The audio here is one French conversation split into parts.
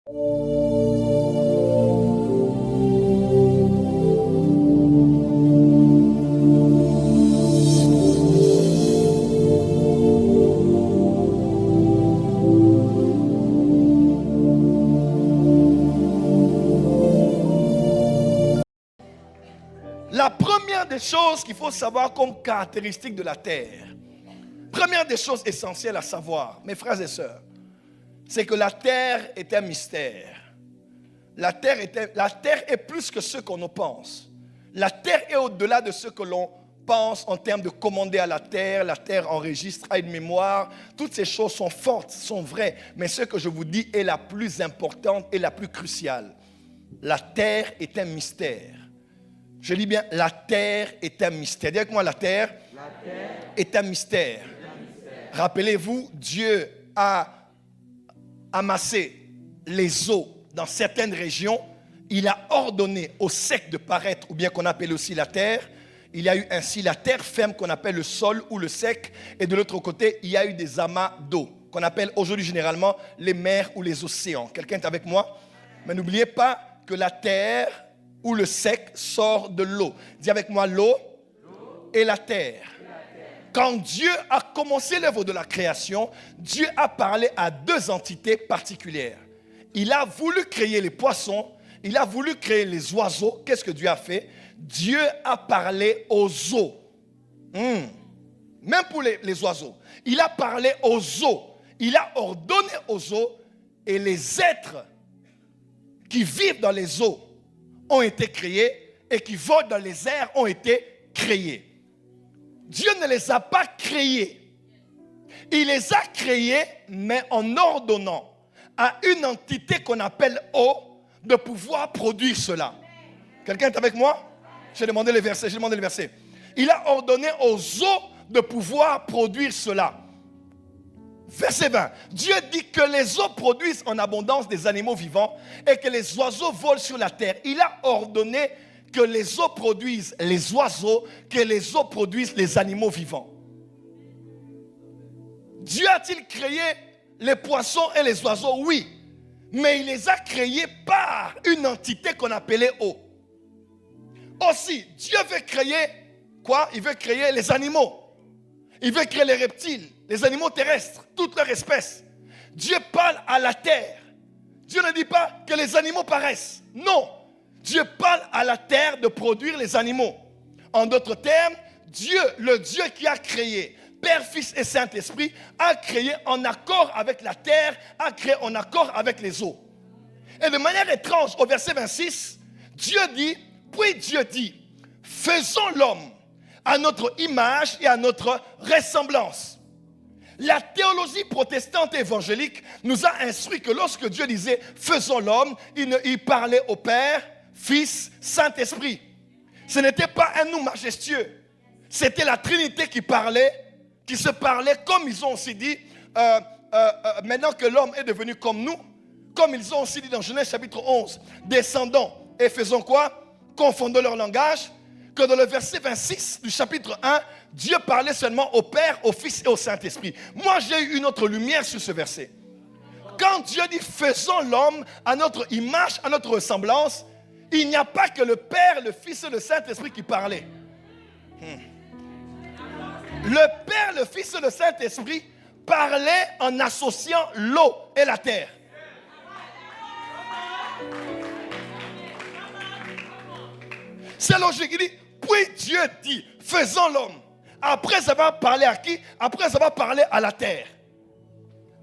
La première des choses qu'il faut savoir comme caractéristique de la terre, première des choses essentielles à savoir, mes frères et sœurs, c'est que la terre est un mystère. La terre est plus que ce qu'on pense. La terre est au-delà de ce que l'on pense en termes de commander à la terre. La terre enregistre, a une mémoire. Toutes ces choses sont fortes, sont vraies. Mais ce que je vous dis est la plus importante et la plus cruciale. La terre est un mystère. Je dis bien, la terre est un mystère. Dis avec moi, la terre est un mystère. Rappelez-vous, Dieu a amassé les eaux dans certaines régions. Il a ordonné au sec de paraître, ou bien qu'on appelle aussi la terre. Il y a eu ainsi la terre ferme qu'on appelle le sol ou le sec. Et de l'autre côté, il y a eu des amas d'eau qu'on appelle aujourd'hui généralement les mers ou les océans. Quelqu'un est avec moi? Mais n'oubliez pas que la terre ou le sec sort de l'eau. Dis avec moi, l'eau et la terre. Quand Dieu a commencé l'œuvre de la création, Dieu a parlé à deux entités particulières. Il a voulu créer les poissons, il a voulu créer les oiseaux. Qu'est-ce que Dieu a fait? Dieu a parlé aux eaux. Même pour les oiseaux. Il a parlé aux eaux. Il a ordonné aux eaux et les êtres qui vivent dans les eaux ont été créés et qui volent dans les airs ont été créés. Dieu ne les a pas créés. Il les a créés, mais en ordonnant à une entité qu'on appelle eau de pouvoir produire cela. Quelqu'un est avec moi? J'ai demandé le verset. Il a ordonné aux eaux de pouvoir produire cela. Verset 20. Dieu dit que les eaux produisent en abondance des animaux vivants et que les oiseaux volent sur la terre. Il a ordonné que les eaux produisent les oiseaux, que les eaux produisent les animaux vivants. Dieu a-t-il créé les poissons et les oiseaux? Oui. Mais il les a créés par une entité qu'on appelait eau. Aussi, Dieu veut créer quoi? Il veut créer les animaux. Il veut créer les reptiles, les animaux terrestres, toutes leurs espèces. Dieu parle à la terre. Dieu ne dit pas que les animaux paraissent. Non. Dieu parle à la terre de produire les animaux. En d'autres termes, Dieu, le Dieu qui a créé Père, Fils et Saint-Esprit, a créé en accord avec la terre, a créé en accord avec les eaux. Et de manière étrange, au verset 26, Dieu dit, puis Dieu dit, faisons l'homme à notre image et à notre ressemblance. La théologie protestante et évangélique nous a instruit que lorsque Dieu disait « faisons l'homme », il parlait au Père, Fils, Saint-Esprit. Ce n'était pas un nous majestueux. C'était la Trinité qui se parlait comme ils ont aussi dit, maintenant que l'homme est devenu comme nous, comme ils ont aussi dit dans Genèse chapitre 11, descendons et faisons quoi? Confondons leur langage. Que dans le verset 26 du chapitre 1, Dieu parlait seulement au Père, au Fils et au Saint-Esprit. Moi, j'ai eu une autre lumière sur ce verset. Quand Dieu dit « faisons l'homme à notre image, à notre ressemblance », il n'y a pas que le Père, le Fils et le Saint-Esprit qui parlaient. Le Père, le Fils et le Saint-Esprit parlaient en associant l'eau et la terre. C'est logique, il dit « puis Dieu dit, faisons l'homme ». Après avoir parlé à qui? Après avoir parlé à la terre.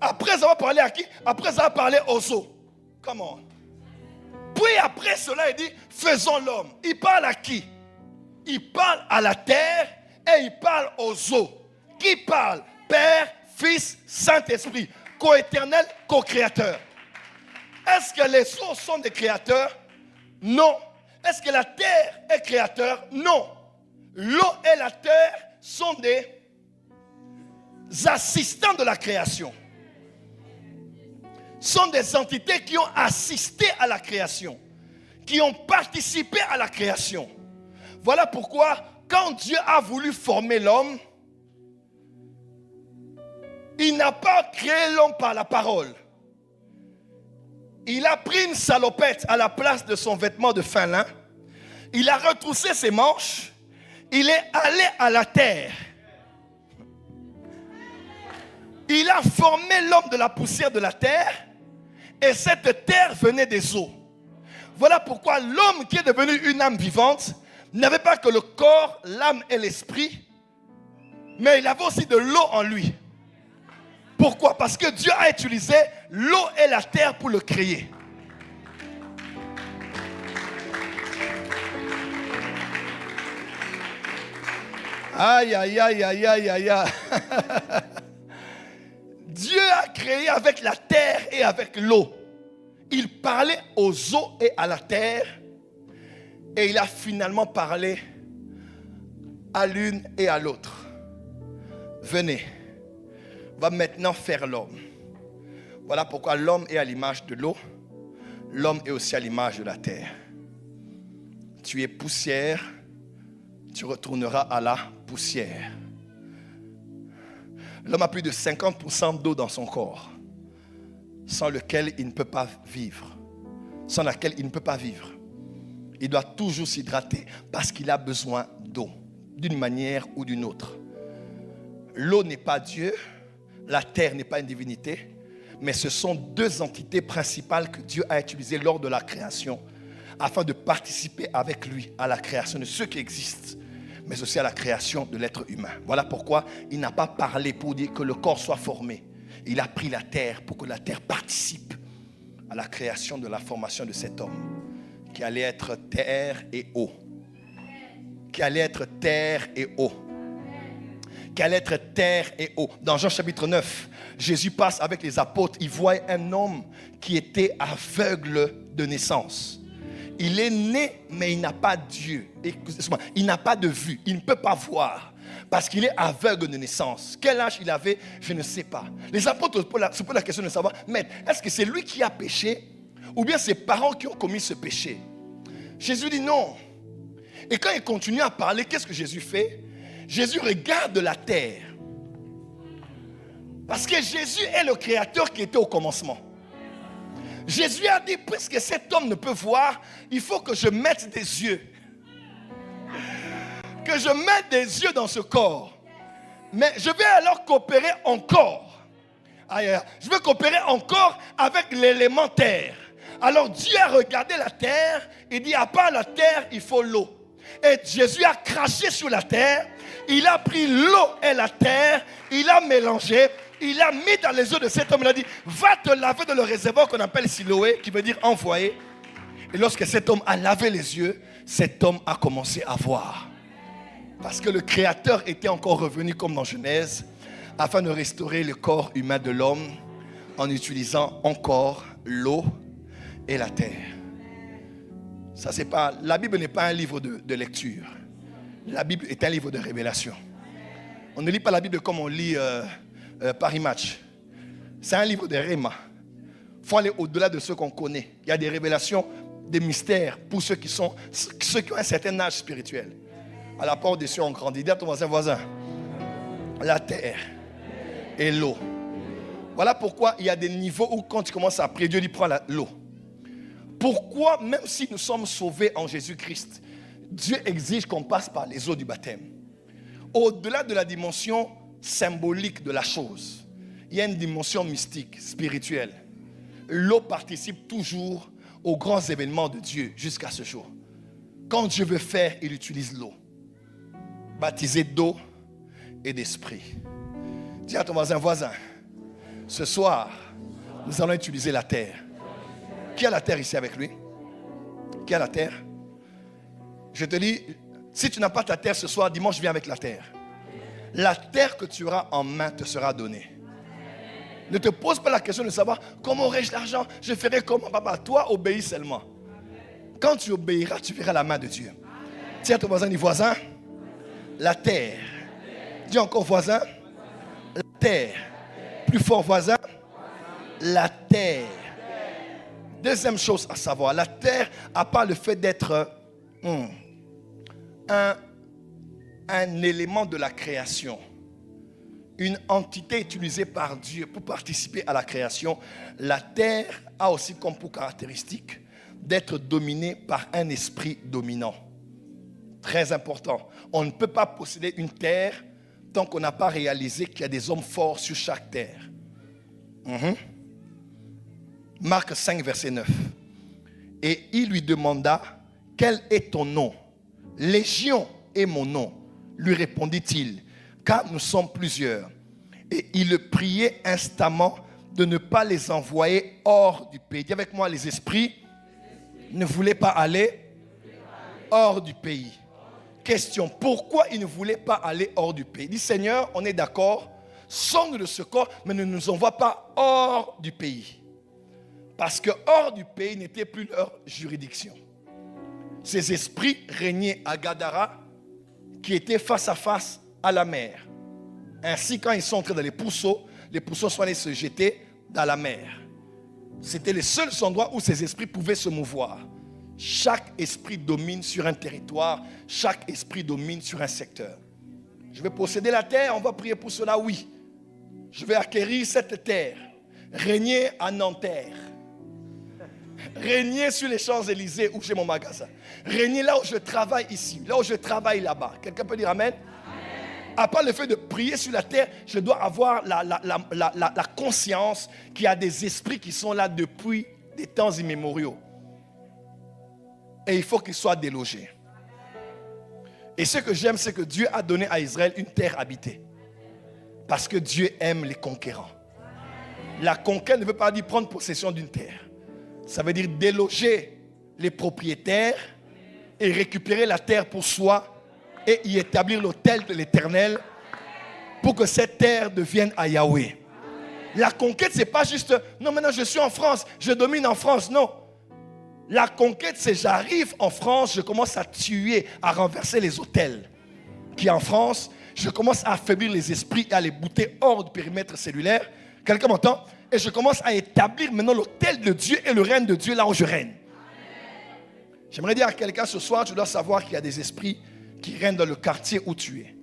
Après avoir parlé à qui? Après avoir parlé aux eaux. Comment? Puis après cela, il dit, faisons l'homme. Il parle à qui? Il parle à la terre et il parle aux eaux. Qui parle? Père, Fils, Saint-Esprit. Co-éternel, co-créateur. Est-ce que les eaux sont des créateurs? Non. Est-ce que la terre est créateur? Non. L'eau et la terre sont des assistants de la création. Sont des entités qui ont assisté à la création, qui ont participé à la création. Voilà pourquoi, quand Dieu a voulu former l'homme, il n'a pas créé l'homme par la parole. Il a pris une salopette à la place de son vêtement de fin lin. Il a retroussé ses manches. Il est allé à la terre. Il a formé l'homme de la poussière de la terre. Et cette terre venait des eaux. Voilà pourquoi l'homme qui est devenu une âme vivante n'avait pas que le corps, l'âme et l'esprit, mais il avait aussi de l'eau en lui. Pourquoi? Parce que Dieu a utilisé l'eau et la terre pour le créer. Aïe, aïe, aïe, aïe, aïe, aïe, aïe. Dieu a créé avec la terre et avec l'eau. Il parlait aux eaux et à la terre. Et il a finalement parlé à l'une et à l'autre. Venez, on va maintenant faire l'homme. Voilà pourquoi l'homme est à l'image de l'eau. L'homme est aussi à l'image de la terre. Tu es poussière, tu retourneras à la poussière. L'homme a plus de 50% d'eau dans son corps, sans lequel il ne peut pas vivre. Sans laquelle il ne peut pas vivre. Il doit toujours s'hydrater parce qu'il a besoin d'eau, d'une manière ou d'une autre. L'eau n'est pas Dieu, la terre n'est pas une divinité, mais ce sont deux entités principales que Dieu a utilisées lors de la création afin de participer avec lui à la création de ce qui existe, mais aussi à la création de l'être humain. Voilà pourquoi il n'a pas parlé pour dire que le corps soit formé. Il a pris la terre pour que la terre participe à la création de la formation de cet homme qui allait être terre et eau. Qui allait être terre et eau. Qui allait être terre et eau. Dans Jean chapitre 9, Jésus passe avec les apôtres. Il voit un homme qui était aveugle de naissance. Il est né, mais il n'a pas Dieu. Excusez-moi, il n'a pas de vue. Il ne peut pas voir. Parce qu'il est aveugle de naissance. Quel âge il avait, je ne sais pas. Les apôtres se posent la question de savoir, mais est-ce que c'est lui qui a péché ou bien ses parents qui ont commis ce péché? Jésus dit non. Et quand il continue à parler, qu'est-ce que Jésus fait? Jésus regarde la terre. Parce que Jésus est le créateur qui était au commencement. Jésus a dit, puisque cet homme ne peut voir, il faut que je mette des yeux. Que je mette des yeux dans ce corps. Mais je vais alors coopérer encore. Je vais coopérer encore avec l'élément terre. Alors Dieu a regardé la terre. Il dit, à part la terre, il faut l'eau. Et Jésus a craché sur la terre. Il a pris l'eau et la terre. Il a mélangé. Il a mis dans les yeux de cet homme. Il a dit, va te laver dans le réservoir qu'on appelle Siloé, qui veut dire envoyé. Et lorsque cet homme a lavé les yeux, cet homme a commencé à voir. Parce que le Créateur était encore revenu comme dans Genèse, afin de restaurer le corps humain de l'homme en utilisant encore l'eau et la terre. Ça, c'est pas, la Bible n'est pas un livre de lecture. La Bible est un livre de révélation. On ne lit pas la Bible comme on lit Paris Match. C'est un livre de Réma. Il faut aller au-delà de ce qu'on connaît. Il y a des révélations, des mystères pour ceux qui ont un certain âge spirituel. À la porte des cieux, on grandit. Dis à ton voisin, la terre et l'eau. Voilà pourquoi il y a des niveaux où quand tu commences à prier, Dieu dit prends l'eau. Pourquoi, même si nous sommes sauvés en Jésus-Christ, Dieu exige qu'on passe par les eaux du baptême. Au-delà de la dimension symbolique de la chose, il y a une dimension mystique, spirituelle. L'eau participe toujours aux grands événements de Dieu jusqu'à ce jour. Quand Dieu veut faire, il utilise l'eau. Baptisé d'eau et d'esprit. Dis à ton voisin, ce soir, nous allons utiliser la terre. Qui a la terre ici avec lui? Qui a la terre? Je te dis, si tu n'as pas ta terre ce soir, dimanche, viens avec la terre. La terre que tu auras en main te sera donnée. Ne te pose pas la question de savoir comment aurai-je l'argent, je ferai comment, papa. Toi, obéis seulement. Quand tu obéiras, tu verras la main de Dieu. Tiens ton voisin, dis voisin, la terre. Dis encore voisin, la terre. Plus fort voisin, la terre. Deuxième chose à savoir, la terre n'a pas le fait d'être un élément de la création. Une entité utilisée par Dieu pour participer à la création. La terre a aussi comme pour caractéristique d'être dominé par un esprit dominant. Très important. On ne peut pas posséder une terre tant qu'on n'a pas réalisé qu'il y a des hommes forts sur chaque terre. Marc 5, verset 9. Et il lui demanda, quel est ton nom? Légion est mon nom, lui répondit-il, car nous sommes plusieurs. Et il le priait instamment de ne pas les envoyer hors du pays. Dis avec moi, les esprits ne voulaient pas aller hors du pays. Question, pourquoi ils ne voulaient pas aller hors du pays? Dis, Seigneur, on est d'accord, sonde de ce corps, mais ne nous envoie pas hors du pays. Parce que hors du pays n'était plus leur juridiction. Ces esprits régnaient à Gadara, qui était face à face à la mer. Ainsi, quand ils sont entrés dans les pourceaux sont allés se jeter dans la mer. C'était les seuls endroits où ces esprits pouvaient se mouvoir. Chaque esprit domine sur un territoire, chaque esprit domine sur un secteur. Je vais posséder la terre, on va prier pour cela, oui. Je vais acquérir cette terre, régner à Nanterre, régner sur les Champs-Élysées où j'ai mon magasin, régner là où je travaille ici, là où je travaille là-bas. Quelqu'un peut dire amen? À part le fait de prier sur la terre, je dois avoir la conscience qu'il y a des esprits qui sont là depuis des temps immémoriaux. Et il faut qu'ils soient délogés. Et ce que j'aime, c'est que Dieu a donné à Israël une terre habitée. Parce que Dieu aime les conquérants. La conquête ne veut pas dire prendre possession d'une terre. Ça veut dire déloger les propriétaires et récupérer la terre pour soi et y établir l'autel de l'Éternel pour que cette terre devienne à Yahweh. La conquête, ce n'est pas juste, non, maintenant je suis en France, je domine en France, non. La conquête, c'est j'arrive en France, je commence à tuer, à renverser les autels qui en France, je commence à affaiblir les esprits et à les bouter hors du périmètre cellulaire. Quelqu'un m'entend? Et je commence à établir maintenant l'autel de Dieu et le règne de Dieu là où je règne. J'aimerais dire à quelqu'un ce soir, tu dois savoir qu'il y a des esprits qui règnent dans le quartier où tu es,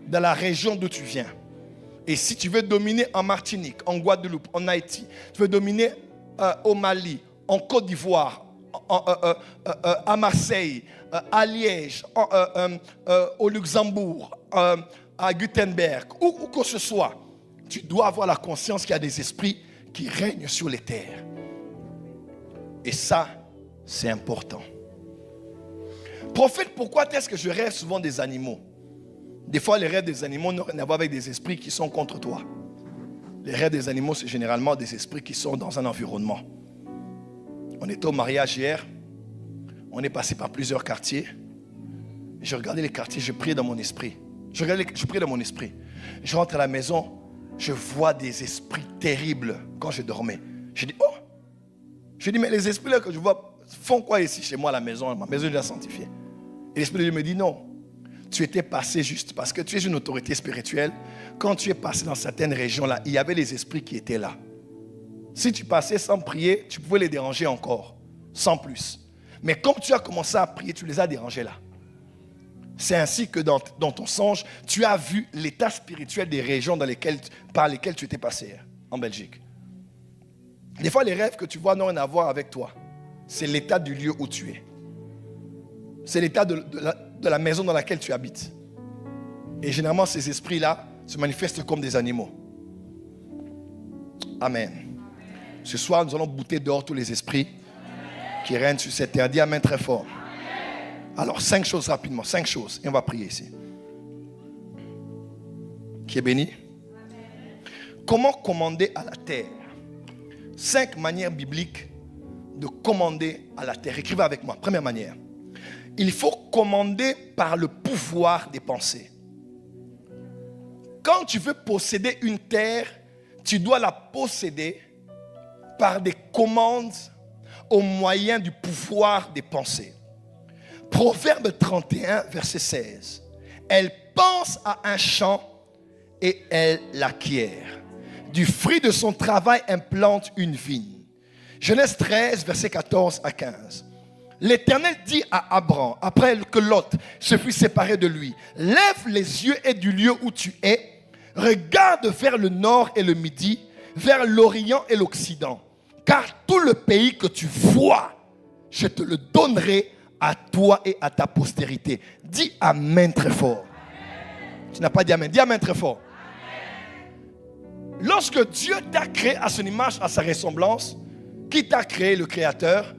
dans la région d'où tu viens. Et si tu veux dominer en Martinique, en Guadeloupe, en Haïti, tu veux dominer au Mali, en Côte d'Ivoire, à Marseille, à Liège, au Luxembourg, à Gutenberg, où que ce soit, tu dois avoir la conscience qu'il y a des esprits qui règnent sur les terres. Et ça, c'est important. Prophète, pourquoi est-ce que je rêve souvent des animaux? Des fois, les rêves des animaux n'ont rien à voir avec des esprits qui sont contre toi. Les rêves des animaux, c'est généralement des esprits qui sont dans un environnement. On était au mariage hier. On est passé par plusieurs quartiers. Je regardais les quartiers, je priais dans mon esprit. Je priais dans mon esprit. Je rentre à la maison, je vois des esprits terribles quand je dormais. Je dis, oh! Je dis, mais les esprits là que je vois font quoi ici chez moi à la maison? Ma maison est déjà sanctifiée. Et l'Esprit de Dieu me dit, non. Tu étais passé juste parce que tu es une autorité spirituelle. Quand tu es passé dans certaines régions là, il y avait les esprits qui étaient là. Si tu passais sans prier, tu pouvais les déranger encore, sans plus. Mais comme tu as commencé à prier, tu les as dérangés là. C'est ainsi que dans ton songe, tu as vu l'état spirituel des régions par lesquelles tu étais passé en Belgique. Des fois, les rêves que tu vois n'ont rien à voir avec toi. C'est l'état du lieu où tu es. C'est l'état de la maison dans laquelle tu habites. Et généralement, ces esprits-là se manifestent comme des animaux. Amen. Ce soir, nous allons bouter dehors tous les esprits qui règnent sur cette terre. Dis amen très fort. Alors, 5 choses rapidement. 5 choses. Et on va prier ici. Qui est béni? Comment commander à la terre? 5 manières bibliques de commander à la terre. Écrivez avec moi. Première manière. Il faut commander par le pouvoir des pensées. Quand tu veux posséder une terre, tu dois la posséder par des commandes au moyen du pouvoir des pensées. Proverbe 31, verset 16. Elle pense à un champ et elle l'acquiert. Du fruit de son travail, implante une vigne. Genèse 13, verset 14 à 15. L'Éternel dit à Abraham, après que Lot se fut séparé de lui, lève les yeux et du lieu où tu es, regarde vers le nord et le midi, vers l'orient et l'occident. car tout le pays que tu vois, je te le donnerai à toi et à ta postérité. Dis amen très fort. Tu n'as pas dit amen. Dis amen très fort. Lorsque Dieu t'a créé à son image, à sa ressemblance, qui t'a créé, le Créateur,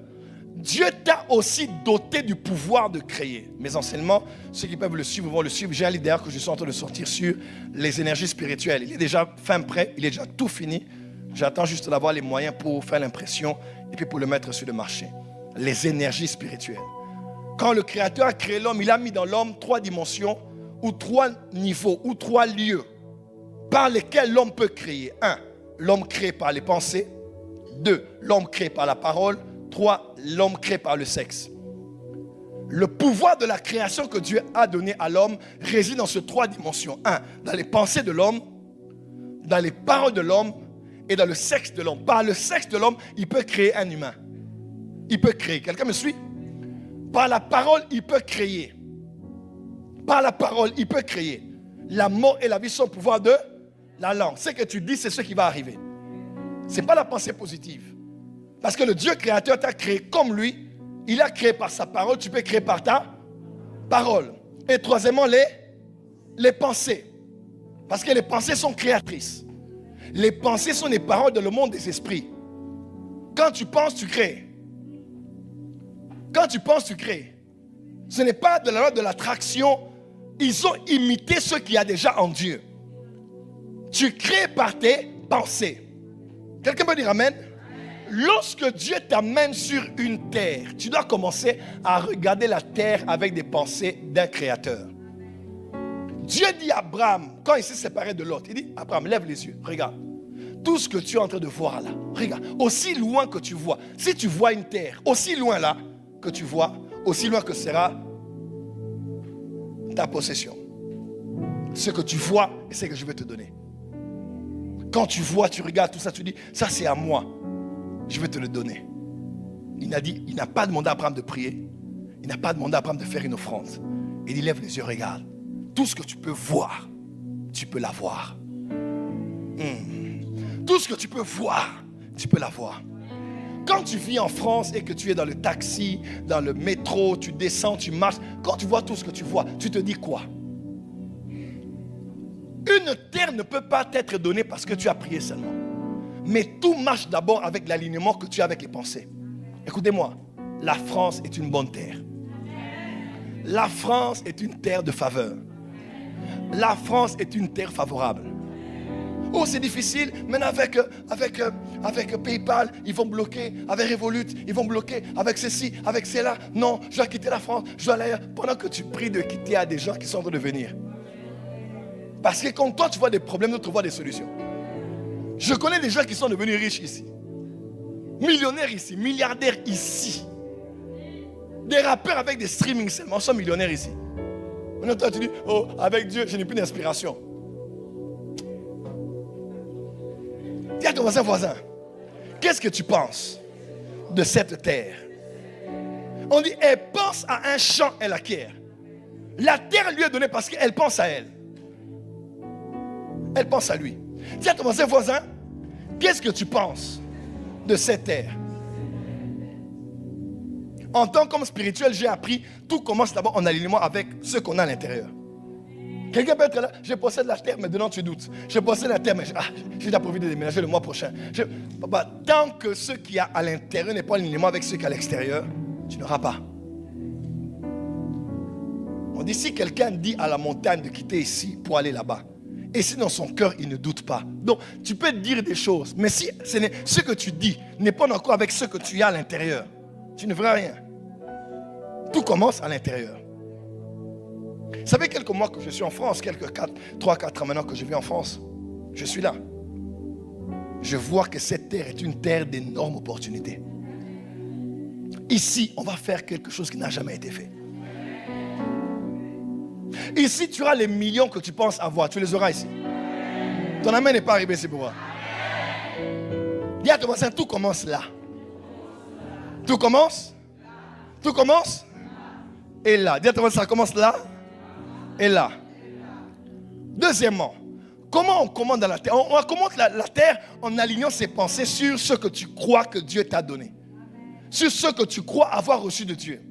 Dieu t'a aussi doté du pouvoir de créer. Mes enseignements, ceux qui peuvent le suivre vont le suivre. J'ai un leader que je suis en train de sortir sur les énergies spirituelles. Il est déjà fin prêt, il est déjà tout fini. J'attends juste d'avoir les moyens pour faire l'impression et puis pour le mettre sur le marché. Les énergies spirituelles. Quand le Créateur a créé l'homme, il a mis dans l'homme 3 dimensions ou 3 niveaux ou 3 lieux par lesquels l'homme peut créer. 1. L'homme créé par les pensées. 2. L'homme créé par la parole. 3. L'homme créé par le sexe. Le pouvoir de la création que Dieu a donné à l'homme réside dans ces 3 dimensions. 1. Dans les pensées de l'homme, dans les paroles de l'homme et dans le sexe de l'homme. Par le sexe de l'homme, il peut créer un humain. Il peut créer. Quelqu'un me suit? Par la parole, il peut créer. Par la parole, il peut créer. La mort et la vie sont au pouvoir de la langue. Ce que tu dis, c'est ce qui va arriver. Ce n'est pas la pensée positive. Parce que le Dieu créateur t'a créé comme lui. Il a créé par sa parole. Tu peux créer par ta parole. Et troisièmement, les pensées. Parce que les pensées sont créatrices. Les pensées sont des paroles dans le monde des esprits. Quand tu penses, tu crées. Quand tu penses, tu crées. Ce n'est pas de la loi de l'attraction. Ils ont imité ce qu'il y a déjà en Dieu. Tu crées par tes pensées. Quelqu'un peut dire amen? Lorsque Dieu t'amène sur une terre, tu dois commencer à regarder la terre avec des pensées d'un créateur. Dieu dit à Abraham, quand il s'est séparé de l'autre, il dit, Abraham, lève les yeux, regarde. Tout ce que tu es en train de voir là, regarde, aussi loin que tu vois. Si tu vois une terre, aussi loin là que tu vois, aussi loin que sera ta possession. Ce que tu vois, c'est ce que je vais te donner. Quand tu vois, tu regardes tout ça, tu dis, ça c'est à moi. Je vais te le donner. Il n'a pas demandé à Abraham de prier. Il n'a pas demandé à Abraham de faire une offrande. Il dit, lève les yeux, regarde. Tout ce que tu peux voir, tu peux l'avoir. Tout ce que tu peux voir, tu peux l'avoir. Quand tu vis en France et que tu es dans le taxi, dans le métro, tu descends, tu marches, quand tu vois tout ce que tu vois, tu te dis quoi? Une terre ne peut pas t'être donnée parce que tu as prié seulement. Mais tout marche d'abord avec l'alignement que tu as avec les pensées. Écoutez-moi, la France est une bonne terre. La France est une terre de faveur. La France est une terre favorable. Oh, c'est difficile, mais avec PayPal, ils vont bloquer. Avec Revolut, ils vont bloquer. Avec ceci, avec cela. Non, je dois quitter la France, je dois aller ailleurs. Pendant que tu pries de quitter, il y a des gens qui sont en train de venir. Parce que quand toi, tu vois des problèmes, nous, tu vois des solutions. Je connais des gens qui sont devenus riches ici. Millionnaires ici, milliardaires ici. Des rappeurs avec des streamings seulement sont millionnaires ici. Maintenant, toi, tu dis, oh, avec Dieu, je n'ai plus d'inspiration. Dis à ton voisin, qu'est-ce que tu penses de cette terre? On dit, elle pense à un champ, elle acquiert. La terre lui est donnée parce qu'elle pense à elle. Elle pense à lui. Dis à ton voisin, qu'est-ce que tu penses de cette terre? En tant qu'homme spirituel, j'ai appris, tout commence d'abord en alignement avec ce qu'on a à l'intérieur. Quelqu'un peut être là, je possède la terre, mais dedans tu doutes. Je possède la terre, mais j'ai déjà prévu de déménager le mois prochain. Tant que ce qu'il y a à l'intérieur n'est pas en alignement avec ce qu'il y a à l'extérieur, tu n'auras pas. On dit, si quelqu'un dit à la montagne de quitter ici pour aller là-bas, et si dans son cœur il ne doute pas. Donc tu peux dire des choses, mais si ce que tu dis n'est pas en accord avec ce que tu as à l'intérieur, tu ne verras rien. Tout commence à l'intérieur. Vous savez, quelques mois que je suis en France, 3-4 ans maintenant que je vis en France, je suis là. Je vois que cette terre est une terre d'énormes opportunités. Ici, on va faire quelque chose qui n'a jamais été fait. Ici, tu auras les millions que tu penses avoir. Tu les auras ici. Ton amen n'est pas arrivé ici pour moi. Dis à ton voisin, tout commence là. Tout commence? Tout commence? Et là. Dis à ton voisin, ça commence là. Et là. Deuxièmement, Comment on commande la terre? On commande la terre en alignant ses pensées sur ce que tu crois que Dieu t'a donné. Sur ce que tu crois avoir reçu de Dieu.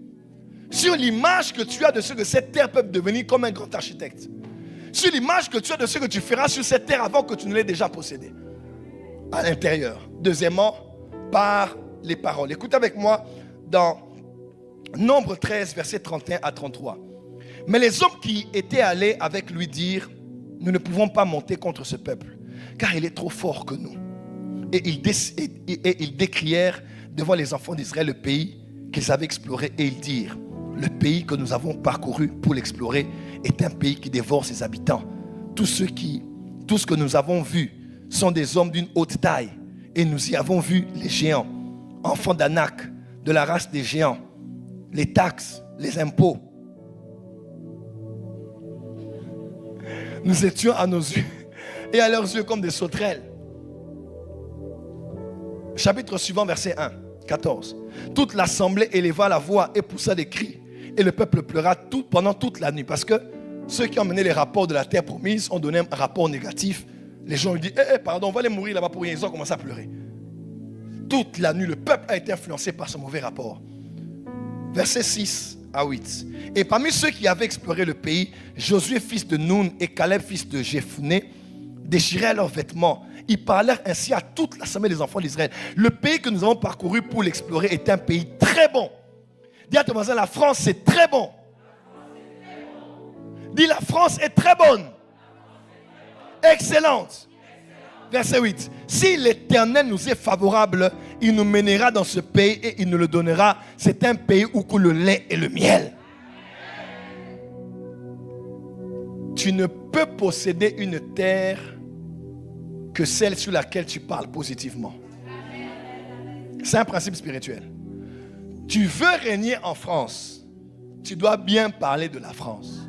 Sur l'image que tu as de ce que cette terre peut devenir comme un grand architecte. Sur l'image que tu as de ce que tu feras sur cette terre avant que tu ne l'aies déjà possédée. À l'intérieur. Deuxièmement, par les paroles. Écoute avec moi dans Nombre 13, versets 31 à 33. Mais les hommes qui étaient allés avec lui dirent: nous ne pouvons pas monter contre ce peuple, car il est trop fort que nous. Et ils décrièrent devant les enfants d'Israël le pays qu'ils avaient exploré, et ils dirent: le pays que nous avons parcouru pour l'explorer est un pays qui dévore ses habitants. Tout ce que nous avons vu sont des hommes d'une haute taille, et nous y avons vu les géants, enfants d'Anak, de la race des géants, les taxes, les impôts. Nous étions à nos yeux et à leurs yeux comme des sauterelles. Chapitre suivant, verset 1, 14. Toute l'assemblée éleva la voix et poussa des cris. Et le peuple pleura pendant toute la nuit. Parce que ceux qui ont mené les rapports de la terre promise ont donné un rapport négatif. Les gens ont dit: pardon, on va aller mourir là-bas pour rien. Ils ont commencé à pleurer. Toute la nuit, le peuple a été influencé par ce mauvais rapport. Verset 6 à 8. Et parmi ceux qui avaient exploré le pays, Josué fils de Nun et Caleb fils de Jephunné déchirèrent leurs vêtements. Ils parlèrent ainsi à toute l'assemblée des enfants d'Israël: le pays que nous avons parcouru pour l'explorer est un pays très bon. Dis à ton voisin: la France c'est très bon. Dis: la France est très bonne. Excellente. Verset 8. Si l'Éternel nous est favorable, il nous mènera dans ce pays et il nous le donnera. C'est un pays où coule le lait et le miel. Tu ne peux posséder une terre que celle sur laquelle tu parles positivement. C'est un principe spirituel. Tu veux régner en France, tu dois bien parler de la France.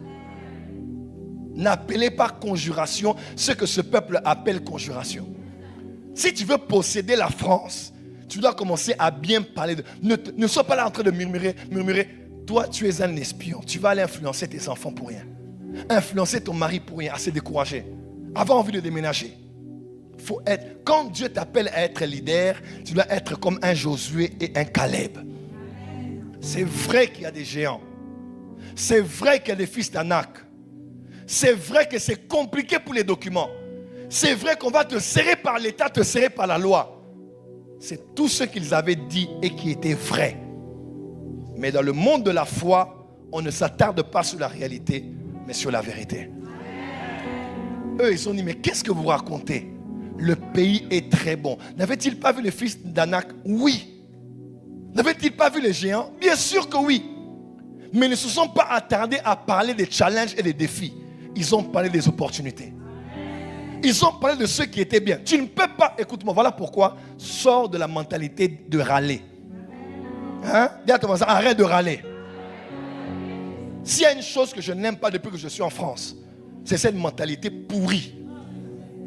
N'appelez pas conjuration ce que ce peuple appelle conjuration. Si tu veux posséder la France, tu dois commencer à bien parler de... Ne sois pas là en train de murmurer. Toi, tu es un espion. Tu vas aller influencer tes enfants pour rien. Influencer ton mari pour rien, à se décourager. Avoir envie de déménager. Faut être, quand Dieu t'appelle à être leader, tu dois être comme un Josué et un Caleb. C'est vrai qu'il y a des géants. C'est vrai qu'il y a des fils d'Anak. C'est vrai que c'est compliqué pour les documents. C'est vrai qu'on va te serrer par l'État, te serrer par la loi. C'est tout ce qu'ils avaient dit et qui était vrai. Mais dans le monde de la foi, on ne s'attarde pas sur la réalité, mais sur la vérité. Eux, ils ont dit: mais qu'est-ce que vous racontez? Le pays est très bon. N'avait-il pas vu les fils d'Anak? Oui. N'avait-il pas vu les géants? Bien sûr que oui. Mais ils ne se sont pas attardés à parler des challenges et des défis. Ils ont parlé des opportunités. Ils ont parlé de ceux qui étaient bien. Tu ne peux pas, écoute-moi, voilà pourquoi. Sors de la mentalité de râler. Hein? Dis à ton voisin: arrête de râler. S'il y a une chose que je n'aime pas depuis que je suis en France, c'est cette mentalité pourrie,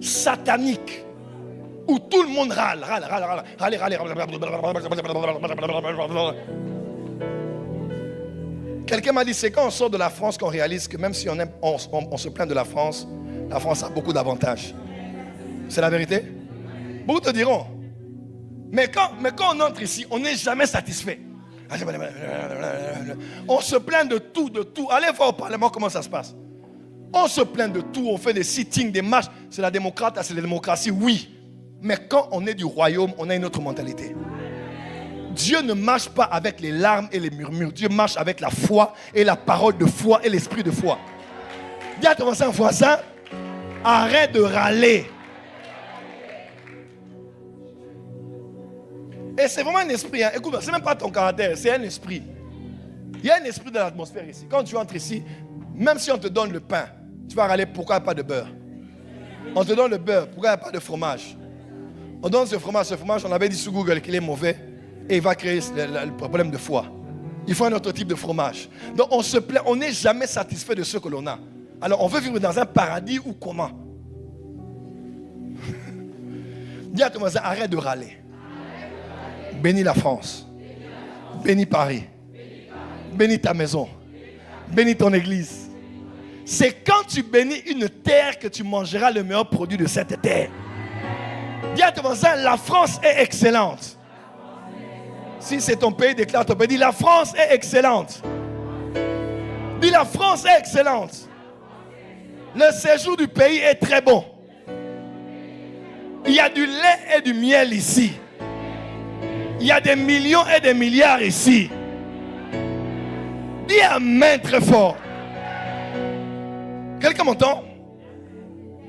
satanique, où tout le monde râle. Quelqu'un m'a dit: c'est quand on sort de la France qu'on réalise que même si on se plaint de la France a beaucoup d'avantages. C'est la vérité. Beaucoup te diront: mais quand on entre ici, on n'est jamais satisfait. On se plaint de tout. Allez voir au Parlement comment ça se passe. On se plaint de tout, on fait des sittings, des marches. C'est la démocratie, oui. Mais quand on est du royaume, on a une autre mentalité. Dieu ne marche pas avec les larmes et les murmures. Dieu marche avec la foi et la parole de foi et l'esprit de foi. Dis à ton voisin: arrête de râler. Et c'est vraiment un esprit. Hein. Écoute, c'est même pas ton caractère, c'est un esprit. Il y a un esprit dans l'atmosphère ici. Quand tu entres ici, même si on te donne le pain, tu vas râler: pourquoi il n'y a pas de beurre? On te donne le beurre, pourquoi il n'y a pas de fromage? On donne ce fromage, on avait dit sur Google qu'il est mauvais. Et il va créer le problème de foi. Il faut un autre type de fromage. Donc on se plaint, on n'est jamais satisfait de ce que l'on a. Alors on veut vivre dans un paradis ou comment? Dis à ton voisin: arrête de râler. Bénis la France. Bénis Paris. Bénis ta maison. Bénis ton église. C'est quand tu bénis une terre que tu mangeras le meilleur produit de cette terre. Dis à ton voisin, la France est excellente. Si c'est ton pays, déclare ton pays. Dis, la France est excellente. Dis, la France est excellente. Le séjour du pays est très bon. Il y a du lait et du miel ici. Il y a des millions et des milliards ici. Dis amen très fort. Quelqu'un m'entend?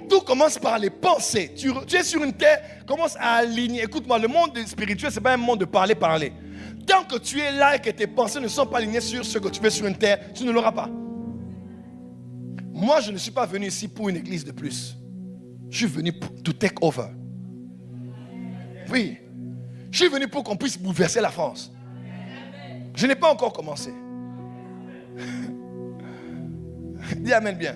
Tout commence par les pensées. Tu es sur une terre, commence à aligner. Écoute-moi, le monde spirituel, ce n'est pas un monde de parler. Tant que tu es là et que tes pensées ne sont pas alignées sur ce que tu veux sur une terre, tu ne l'auras pas. Moi, je ne suis pas venu ici pour une église de plus. Je suis venu pour to take over. Oui. Je suis venu pour qu'on puisse bouleverser la France. Je n'ai pas encore commencé. Dis amen bien.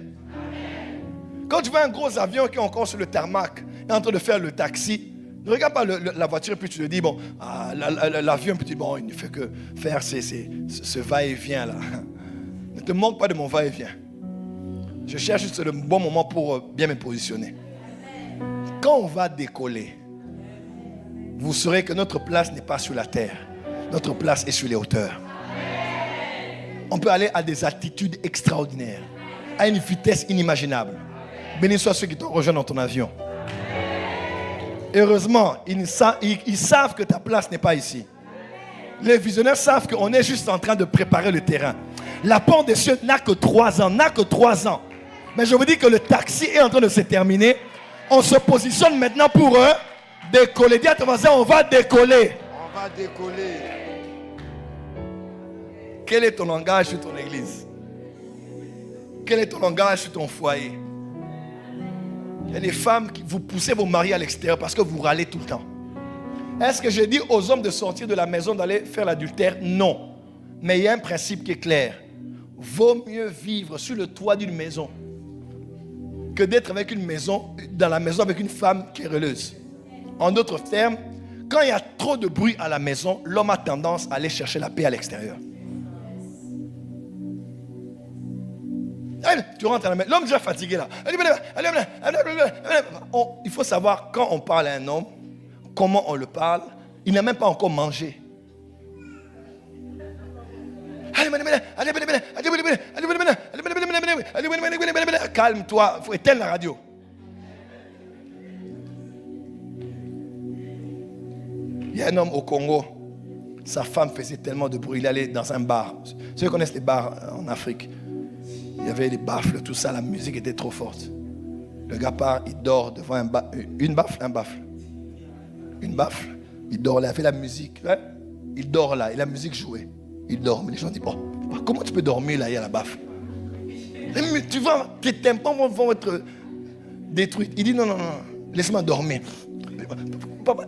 Quand tu vois un gros avion qui est encore sur le tarmac, est en train de faire le taxi, ne regarde pas la voiture et puis tu te dis, bon, l'avion, puis tu dis, bon, il ne fait que faire ce va-et-vient là. Ne te manque pas de mon va-et-vient. Je cherche juste le bon moment pour bien me positionner. Quand on va décoller, vous saurez que notre place n'est pas sur la terre. Notre place est sur les hauteurs. On peut aller à des altitudes extraordinaires, à une vitesse inimaginable. Béni soient ceux qui t'ont rejoint dans ton avion. Heureusement, ils savent que ta place n'est pas ici. Les visionnaires savent qu'on est juste en train de préparer le terrain. La porte des cieux n'a que 3 ans. Mais je vous dis que le taxi est en train de se terminer. On se positionne maintenant pour décoller. Dis à ton voisin, on va décoller. On va décoller. Quel est ton langage sur ton église? Quel est ton langage sur ton foyer? Il y a des femmes qui vous poussez vos maris à l'extérieur parce que vous râlez tout le temps. Est-ce que je dis aux hommes de sortir de la maison, d'aller faire l'adultère? Non. Mais il y a un principe qui est clair. Vaut mieux vivre sur le toit d'une maison que d'être dans la maison avec une femme querelleuse. En d'autres termes, quand il y a trop de bruit à la maison, l'homme a tendance à aller chercher la paix à l'extérieur. Tu rentres à la maison, l'homme est déjà fatigué là. Il faut savoir, quand on parle à un homme, comment on le parle. Il n'a même pas encore mangé. Calme-toi, il faut éteindre la radio. Il y a un homme au Congo, sa femme faisait tellement de bruit, il allait dans un bar. Ceux qui connaissent les bars en Afrique, il y avait des baffles, tout ça, la musique était trop forte. Le gars part, il dort devant une baffle, il dort là, il fait la musique, hein? Il dort là, et la musique jouait. Il dort, mais les gens disent, bon, comment tu peux dormir là, il y a la baffle? Tu vois, tes tympans vont être détruits. Il dit, non, laisse-moi dormir. Papa,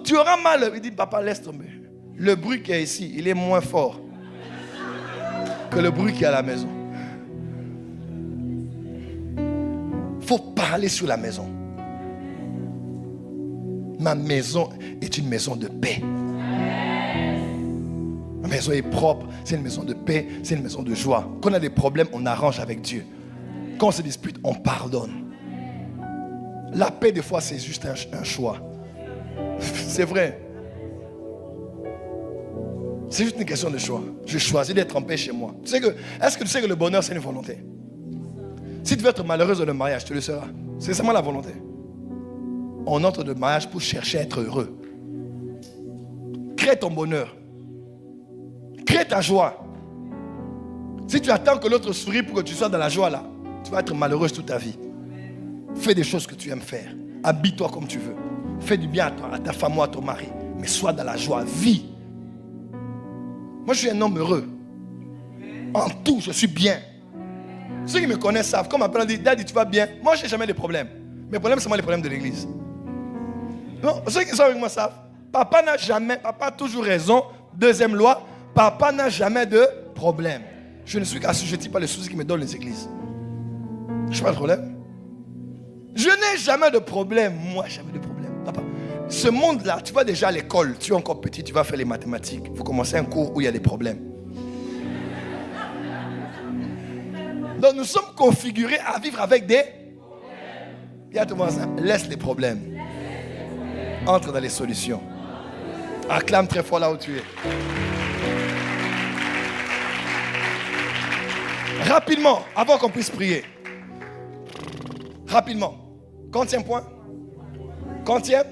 tu auras mal. Il dit, papa, laisse tomber. Le bruit qui est ici, il est moins fort que le bruit qui est à la maison. Il faut parler sur la maison. Ma maison est une maison de paix. Ma maison est propre, c'est une maison de paix, c'est une maison de joie. Quand on a des problèmes, on arrange avec Dieu. Quand on se dispute, on pardonne. La paix, des fois, c'est juste un choix. C'est vrai. C'est juste une question de choix. Je choisis d'être en paix chez moi. Est-ce que tu sais que le bonheur, c'est une volonté? Si tu veux être malheureuse dans le mariage, tu le seras. C'est seulement la volonté. On entre dans le mariage pour chercher à être heureux. Crée ton bonheur. Crée ta joie. Si tu attends que l'autre sourie pour que tu sois dans la joie là, tu vas être malheureuse toute ta vie. Fais des choses que tu aimes faire. Habille-toi comme tu veux. Fais du bien à ta femme ou à ton mari. Mais sois dans la joie. Vis. Moi, je suis un homme heureux. En tout, je suis bien. Ceux qui me connaissent savent. Quand ma parents dit, Daddy, tu vas bien? Moi, je n'ai jamais de problème. Mes problèmes, c'est moi les problèmes de l'église. Non, ceux qui sont avec moi savent. Papa a toujours raison. Deuxième loi, papa n'a jamais de problème. Je ne suis qu'assujetti par les soucis qui me donnent les églises. Je n'ai pas de problème. Je n'ai jamais de problème. Moi, jamais de problème. Papa, ce monde-là, tu vas déjà à l'école. Tu es encore petit, tu vas faire les mathématiques. Vous commencez un cours où il y a des problèmes. Donc nous sommes configurés à vivre avec des problèmes. Il y a tout le monde, laisse les problèmes. Entre dans les solutions. Acclame très fort là où tu es. Rapidement, avant qu'on puisse prier. Rapidement. Quantième point? Quantième?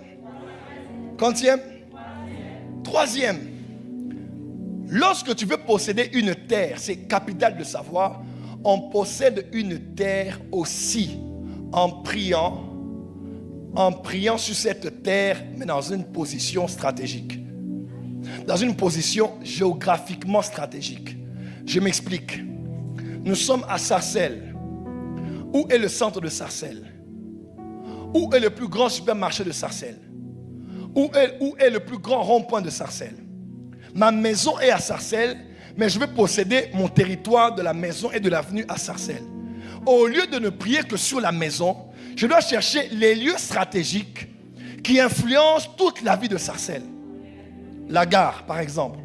Troisième. Lorsque tu veux posséder une terre, c'est capital de savoir, on possède une terre aussi en priant sur cette terre, mais dans une position stratégique. Dans une position géographiquement stratégique. Je m'explique. Nous sommes à Sarcelles. Où est le centre de Sarcelles? Où est le plus grand supermarché de Sarcelles? Où est le plus grand rond-point de Sarcelles? Ma maison est à Sarcelles, mais je vais posséder mon territoire de la maison et de l'avenue à Sarcelles. Au lieu de ne prier que sur la maison, je dois chercher les lieux stratégiques qui influencent toute la vie de Sarcelles. La gare, par exemple.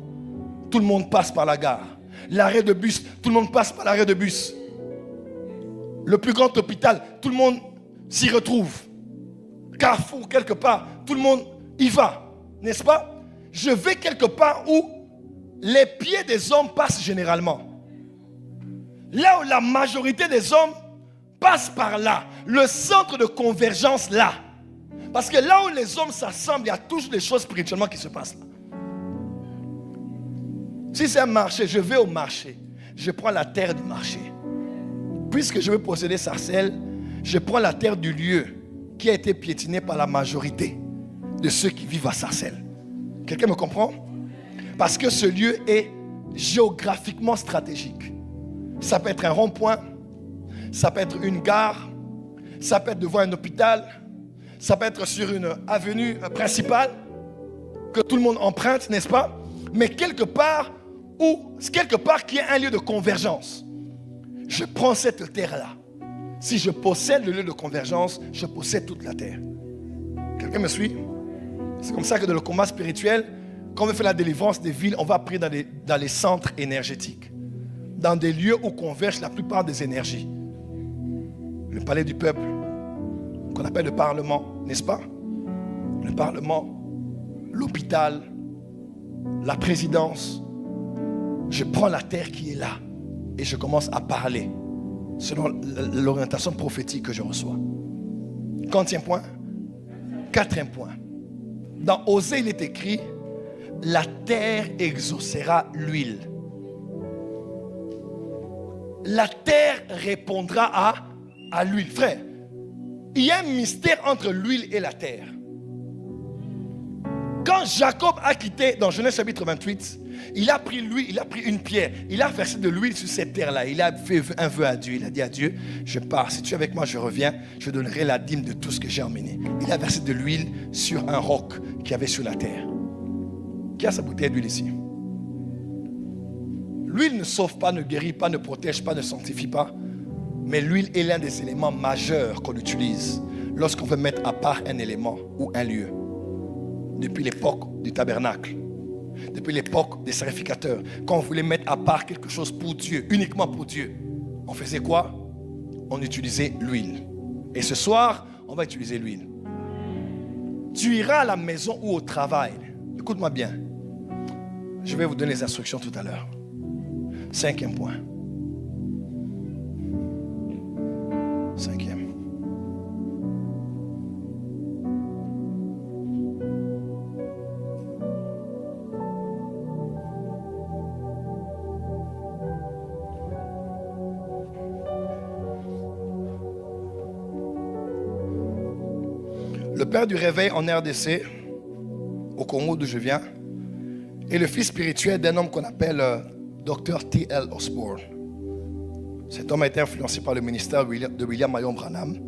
Tout le monde passe par la gare. L'arrêt de bus, tout le monde passe par l'arrêt de bus. Le plus grand hôpital, tout le monde s'y retrouve. Carrefour, quelque part, tout le monde y va. N'est-ce pas? Je vais quelque part où les pieds des hommes passent généralement. Là où la majorité des hommes passent par là. Le centre de convergence là. Parce que là où les hommes s'assemblent, il y a toujours des choses spirituellement qui se passent là. Si c'est un marché, je vais au marché. Je prends la terre du marché. Puisque je veux posséder Sarcelles, je prends la terre du lieu qui a été piétinée par la majorité de ceux qui vivent à Sarcelles. Quelqu'un me comprend? Parce que ce lieu est géographiquement stratégique. Ça peut être un rond-point, ça peut être une gare, ça peut être devant un hôpital, ça peut être sur une avenue principale que tout le monde emprunte, n'est-ce pas? Mais quelque part qui est un lieu de convergence. Je prends cette terre-là. Si je possède le lieu de convergence, je possède toute la terre. Quelqu'un me suit? C'est comme ça que dans le combat spirituel, quand on veut faire la délivrance des villes, on va prier dans les centres énergétiques. Dans des lieux où convergent la plupart des énergies. Le palais du peuple, qu'on appelle le Parlement, n'est-ce pas? Le Parlement, l'hôpital, la présidence. Je prends la terre qui est là et je commence à parler selon l'orientation prophétique que je reçois. Quantième point? Quatrième point. Dans Osée, il est écrit: la terre exaucera l'huile. La terre répondra à l'huile. Frère, il y a un mystère entre l'huile et la terre. Quand Jacob a quitté, dans Genèse chapitre 28, il a pris l'huile, il a pris une pierre, il a versé de l'huile sur cette terre-là. Il a fait un vœu à Dieu. Il a dit à Dieu: je pars, si tu es avec moi, je reviens, je donnerai la dîme de tout ce que j'ai emmené. Il a versé de l'huile sur un roc qu'il y avait sur la terre. Qui a sa bouteille d'huile ici? L'huile ne sauve pas, ne guérit pas, ne protège pas, ne sanctifie pas. Mais l'huile est l'un des éléments majeurs qu'on utilise lorsqu'on veut mettre à part un élément ou un lieu. Depuis l'époque du tabernacle, depuis l'époque des sacrificateurs, quand on voulait mettre à part quelque chose pour Dieu, uniquement pour Dieu, on faisait quoi? On utilisait l'huile. Et ce soir, on va utiliser l'huile. Tu iras à la maison ou au travail. Écoute-moi bien. Je vais vous donner les instructions tout à l'heure. Cinquième point. Cinquième. Le père du réveil en RDC, au Congo d'où je viens, est le fils spirituel d'un homme qu'on appelle Dr. T.L. Osborne. Cet homme a été influencé par le ministère de William Marion Branham.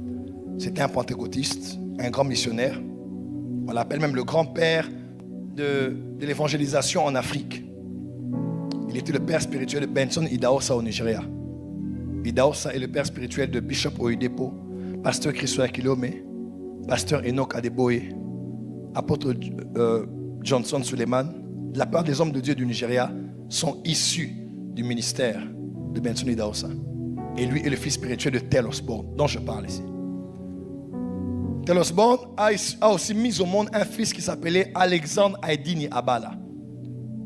C'était un pentecôtiste, un grand missionnaire. On l'appelle même le grand-père de l'évangélisation en Afrique. Il était le père spirituel de Benson Idahosa au Nigeria. Idahosa est le père spirituel de Bishop Oyedepo, pasteur Christopher Kilome, pasteur Enoch Adeboye, apôtre Johnson Suleiman. La plupart des hommes de Dieu du Nigeria sont issus du ministère de Benson Idahosa. Et lui est le fils spirituel de Tel Osborne, dont je parle ici. Tel Osborne a aussi mis au monde un fils qui s'appelait Alexandre Aidini Abala.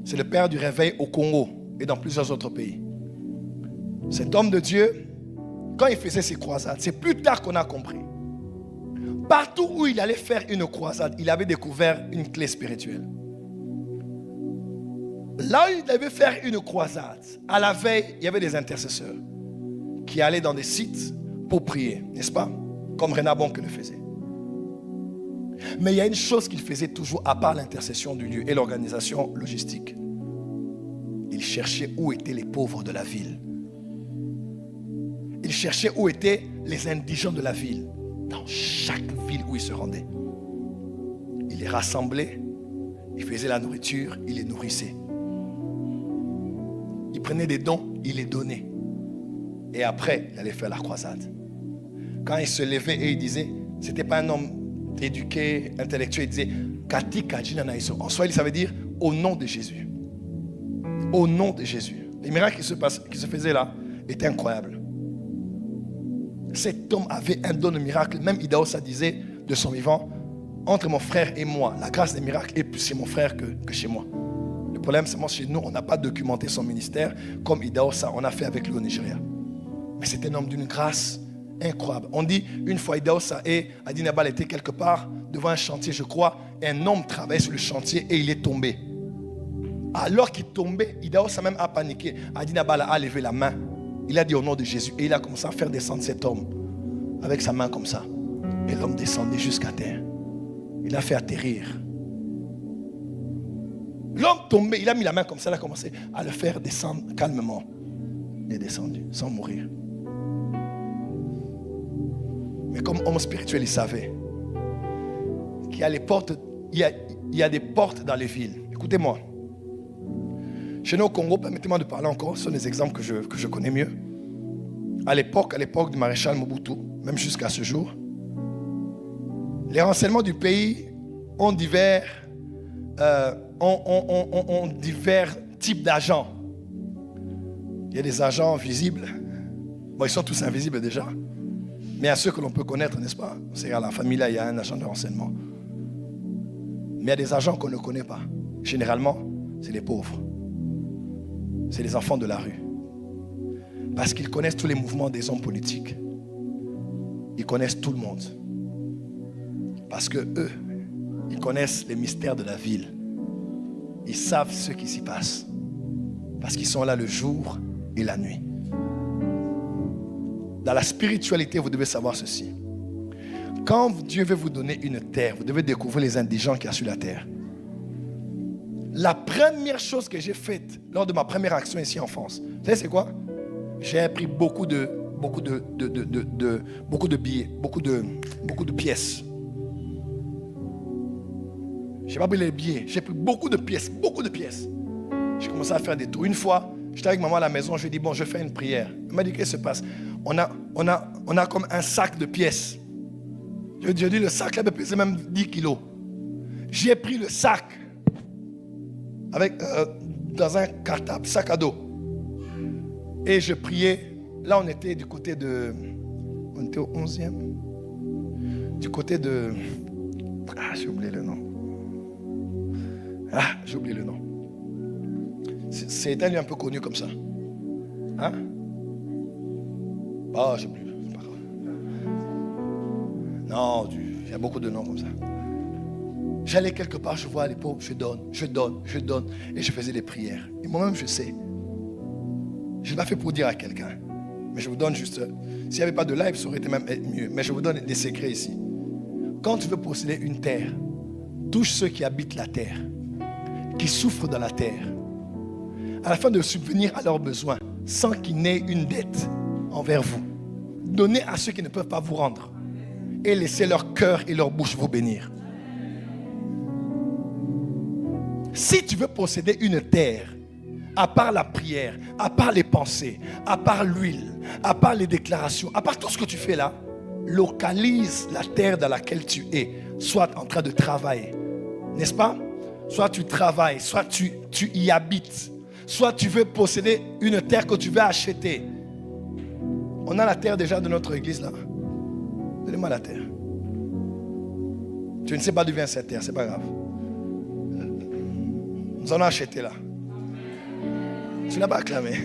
C'est le père du réveil au Congo et dans plusieurs autres pays. Cet homme de Dieu, quand il faisait ses croisades, c'est plus tard qu'on a compris. Partout où il allait faire une croisade, il avait découvert une clé spirituelle. Là où il devait faire une croisade, à la veille, il y avait des intercesseurs qui allaient dans des sites pour prier, n'est-ce pas? Comme René Bonke le faisait. Mais il y a une chose qu'il faisait toujours à part l'intercession du lieu et l'organisation logistique. Il cherchait où étaient les pauvres de la ville. Il cherchait où étaient les indigents de la ville. Dans chaque ville où il se rendait. Il les rassemblait, il faisait la nourriture, il les nourrissait. Il prenait des dons, il les donnait. Et après, il allait faire la croisade. Quand il se levait et il disait, c'était pas un homme éduqué, intellectuel, il disait Kati Kajina Naïso. En Swahili, ça veut dire au nom de Jésus. Au nom de Jésus. Les miracles qui se faisaient là étaient incroyables. Cet homme avait un don de miracle. Même Idaosa disait de son vivant, entre mon frère et moi, la grâce des miracles est plus chez mon frère que chez moi. Le problème, c'est que chez nous, on n'a pas documenté son ministère comme Idaosa, on a fait avec lui au Nigeria. Mais c'était un homme d'une grâce incroyable. On dit, une fois Idaosa et Aidini Abala étaient quelque part devant un chantier, je crois, et un homme travaillait sur le chantier et il est tombé. Alors qu'il tombait, Idaosa même a paniqué. Aidini Abala a levé la main. Il a dit au nom de Jésus et il a commencé à faire descendre cet homme avec sa main comme ça. Et l'homme descendait jusqu'à terre. Il a fait atterrir. L'homme tombait, il a mis la main comme ça, il a commencé à le faire descendre calmement. Il est descendu sans mourir. Mais comme homme spirituel, il savait qu'il y a les portes, il y a des portes dans les villes. Écoutez-moi. Chez nous au Congo, permettez-moi de parler encore, ce sont des exemples que je connais mieux. À l'époque du maréchal Mobutu, même jusqu'à ce jour, les renseignements du pays ont divers types d'agents. Il y a des agents visibles. Bon, ils sont tous invisibles déjà. Mais à ceux que l'on peut connaître, n'est-ce pas? C'est à la famille là, il y a un agent de renseignement. Mais il y a des agents qu'on ne connaît pas. Généralement, c'est les pauvres. C'est les enfants de la rue. Parce qu'ils connaissent tous les mouvements des hommes politiques. Ils connaissent tout le monde. Parce que eux, ils connaissent les mystères de la ville. Ils savent ce qui s'y passe. Parce qu'ils sont là le jour et la nuit. Dans la spiritualité, vous devez savoir ceci. Quand Dieu veut vous donner une terre, vous devez découvrir les indigents qu'il y a sur la terre. La première chose que j'ai faite lors de ma première action ici en France, vous savez c'est quoi? J'ai pris beaucoup de billets, beaucoup de pièces. J'ai pas pris les billets, j'ai pris beaucoup de pièces. J'ai commencé à faire des tours. Une fois, j'étais avec maman à la maison, je lui ai dit bon, je fais une prière. Elle m'a dit qu'est-ce qui se passe? On a comme un sac de pièces. Je lui ai dit le sac là peut peser même 10 kilos. J'ai pris le sac dans un cartable, sac à dos. Et je priais. Là, on était du côté de... On était au 11e. Du côté de... j'ai oublié le nom. J'ai oublié le nom. C'est un lieu un peu connu comme ça. Hein? J'ai oublié. C'est pas grave. Non, il y a beaucoup de noms comme ça. J'allais quelque part, je vois les pauvres, je donne. Et je faisais des prières. Et moi-même, je sais. Je ne l'ai pas fait pour dire à quelqu'un. Mais je vous donne juste... S'il n'y avait pas de live, ça aurait été même mieux. Mais je vous donne des secrets ici. Quand tu veux posséder une terre, touche ceux qui habitent la terre, qui souffrent dans la terre, afin de subvenir à leurs besoins, sans qu'il n'ait une dette envers vous. Donnez à ceux qui ne peuvent pas vous rendre. Et laissez leur cœur et leur bouche vous bénir. Si tu veux posséder une terre, à part la prière, à part les pensées, à part l'huile, à part les déclarations, à part tout ce que tu fais là, localise la terre dans laquelle tu es, soit en train de travailler, n'est-ce pas? Soit tu travailles, soit tu y habites, soit tu veux posséder une terre que tu veux acheter. On a la terre déjà de notre église là. Donnez-moi la terre. Tu ne sais pas d'où vient cette terre, c'est pas grave. Nous en avons acheté là. Tu n'as pas acclamé.